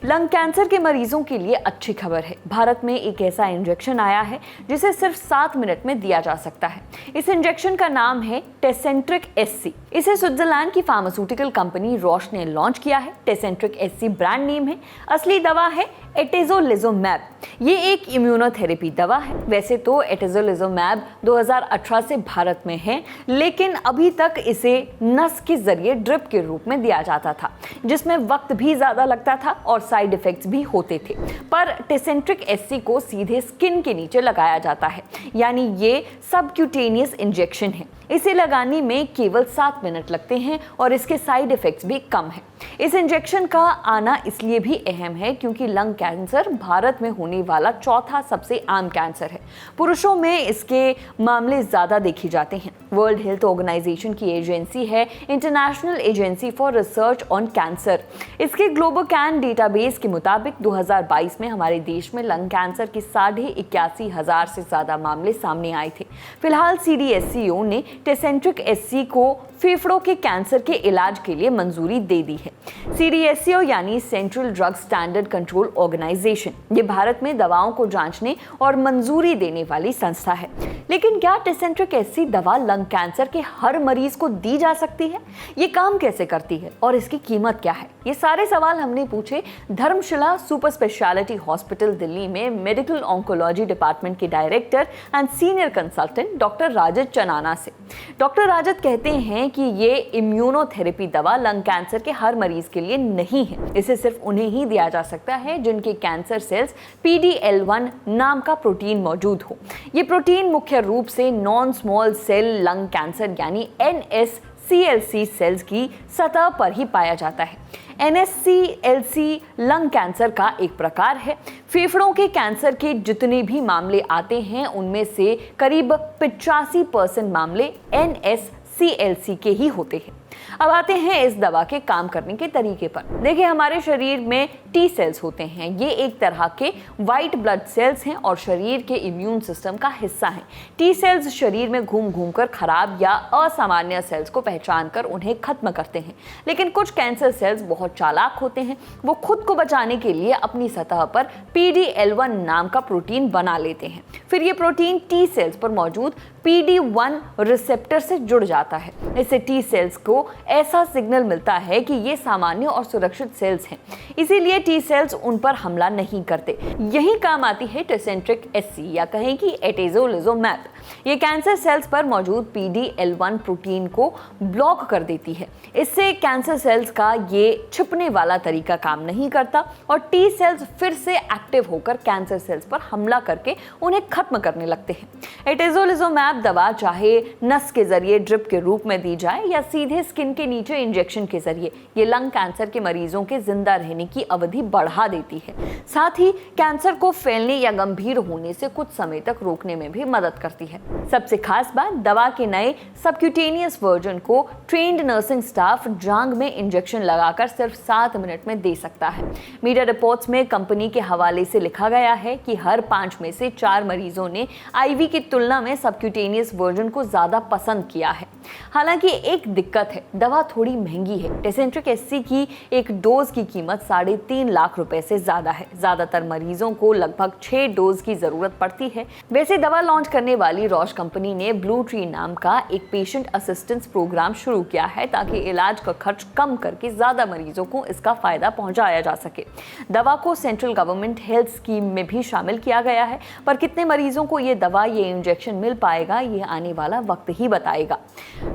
Lung cancer के मरीजों के लिए अच्छी खबर है। भारत में एक ऐसा इंजेक्शन आया है जिसे सिर्फ 7 मिनट में दिया जा सकता है। इस इंजेक्शन का नाम है टेसेंट्रिक SC। इसे स्विट्जरलैंड की फार्मास्यूटिकल कंपनी रॉश ने लॉन्च किया है। टेसेंट्रिक SC ब्रांड नेम है। असली दवा है एटेजोलिजुमैब। ये एक इम्यूनोथेरेपी दवा है। वैसे तो एटेजोलिजुमैब 2018 से भारत में है, लेकिन अभी तक इसे नस के जरिए ड्रिप के रूप में दिया जाता था, जिसमें वक्त भी ज्यादा लगता था और साइड इफेक्ट्स भी होते थे। पर टेसेंट्रिक SC को सीधे स्किन के नीचे लगाया जाता है, यानी ये सबक्यूटेनियस इंजेक्शन है। इसे लगाने में केवल 7 मिनट लगते हैं और इसके साइड इफेक्ट्स भी कम है। इस इंजेक्शन का आना इसलिए भी अहम है क्योंकि लंग कैंसर भारत में होने वाला चौथा सबसे आम कैंसर है। पुरुषों में इसके मामले ज्यादा देखे जाते हैं। वर्ल्ड हेल्थ ऑर्गेनाइजेशन की एजेंसी है international agency for research on cancer. इसके ग्लोबल कैन डेटाबेस के मुताबिक 2022 में हमारे देश में लंग कैंसर के 81,500 से ज्यादा मामले सामने आए थे। फिलहाल CDSCO ने टेसेंट्रिक SC को फेफड़ों के कैंसर के इलाज के लिए मंजूरी दे दी है। CDSCO यानी central drug standard control organisation, ये भारत में दवाओं को जांचने और मंजूरी देने वाली संस्था है। लेकिन क्या टेसेंट्रिक SC दवा लंग कैंसर के हर मरीज को दी जा सकती है? ये काम कैसे करती है और इसकी कीमत क्या है? ये सारे सवाल हमने पूछे Dharamshila super speciality hospital Delhi में मेडिकल ऑन्कोलॉजी डिपार्टमेंट के director and senior consultant doctor Rajat Chanana से। डॉक्टर राजत कहते हैं कि ये इम्यूनोथेरेपी दवा लंग कैंसर के हर मरीज के लिए नहीं है। इसे सिर्फ उन्हें ही दिया जा सकता है जिनके कैंसर सेल्स PD-L1 नाम का प्रोटीन मौजूद हो। ये प्रोटीन मुख्य रूप से non small cell lung cancer यानी NSCLC सेल्स की सतह पर ही पाया जाता है। NSCLC लंग कैंसर का एक प्रकार है। फेफड़ों के कैंसर के जितने भी मामले आते हैं उनमें से करीब 85% मामले NSCLC के ही होते हैं। अब आते हैं इस दवा के काम करने के तरीके पर। देखिए, हमारे शरीर में T सेल्स होते हैं। ये एक तरह के व्हाइट ब्लड सेल्स हैं और शरीर के इम्यून सिस्टम का हिस्सा हैं। T सेल्स शरीर में घूम घूम कर खराब या असामान्य सेल्स को पहचान कर उन्हें खत्म करते हैं। लेकिन कुछ कैंसर सेल्स बहुत चालाक होते हैं। वो खुद को बचाने के लिए अपनी सतह पर PD-L1 नाम का प्रोटीन बना लेते हैं। फिर ये प्रोटीन T सेल्स पर मौजूद PD-1 रिसेप्टर से जुड़ जाता है। इससे T सेल्स को ऐसा सिग्नल मिलता है कि ये सामान्य और सुरक्षित सेल्स हैं, इसीलिए T सेल्स उन पर हमला नहीं करते। यही काम आती है टेसेंट्रिक SC या कहें कि एटेजोलिजुमैब। ये कैंसर सेल्स पर मौजूद PD-L1 प्रोटीन को ब्लॉक कर देती है। इससे कैंसर सेल्स का ये छिपने वाला तरीका काम नहीं करता और T सेल्स फिर से एक्टिव होकर कैंसर सेल्स पर हमला करके उन्हें खत्म करने लगते हैं। एटेजोलिजुमैब दवा चाहे नस के जरिए ड्रिप के रूप में दी जाए या सीधे स्किन के नीचे इंजेक्शन के जरिए, ये लंग कैंसर के मरीजों के जिंदा रहने की अवधि बढ़ा देती है। साथ ही कैंसर को फैलने या गंभीर होने से कुछ समय तक रोकने में भी मदद करती है। सबसे खास बात, दवा के नए सबक्यूटेनियस वर्जन को ट्रेन्ड नर्सिंग स्टाफ जांघ में इंजेक्शन लगाकर सिर्फ 7 मिनट में दे सकता है। मीडिया रिपोर्ट्स में कंपनी के हवाले से लिखा गया है कि हर 5 में से 4 मरीजों ने IV की तुलना में सबक्यूटेनियस वर्जन को ज्यादा पसंद किया है। हालांकि एक दिक्कत है, दवा थोड़ी महंगी है। टेसेंट्रिक SC की एक डोज की कीमत 3.5 लाख रुपए से ज्यादा है। ज्यादातर मरीजों को लगभग 6 डोज की जरूरत पड़ती है। वैसे दवा लॉन्च करने वाली रॉश कंपनी ने ब्लू ट्री नाम का एक पेशेंट असिस्टेंस प्रोग्राम शुरू किया है ताकि इलाज का खर्च कम करके ज्यादा मरीजों को इसका फायदा पहुंचाया जा सके। दवा को सेंट्रल गवर्नमेंट हेल्थ स्कीम में भी शामिल किया गया है, पर कितने मरीजों को ये दवा, ये इंजेक्शन मिल पाएगा, ये आने वाला वक्त ही बताएगा।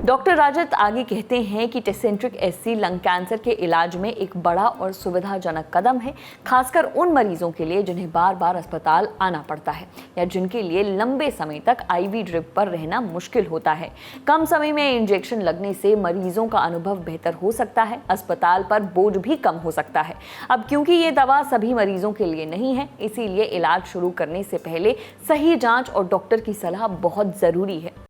डॉक्टर राजत आगे कहते हैं कि टेसेंट्रिक SC लंग कैंसर के इलाज में एक बड़ा और सुविधाजनक कदम है, खासकर उन मरीजों के लिए जिन्हें बार बार अस्पताल आना पड़ता है या जिनके लिए लंबे समय तक IV ड्रिप पर रहना मुश्किल होता है। कम समय में इंजेक्शन लगने से मरीजों का अनुभव बेहतर हो सकता है, अस्पताल पर बोझ भी कम हो सकता है। अब क्योंकि ये दवा सभी मरीजों के लिए नहीं है, इसीलिए इलाज शुरू करने से पहले सही जांच और डॉक्टर की सलाह बहुत जरूरी है।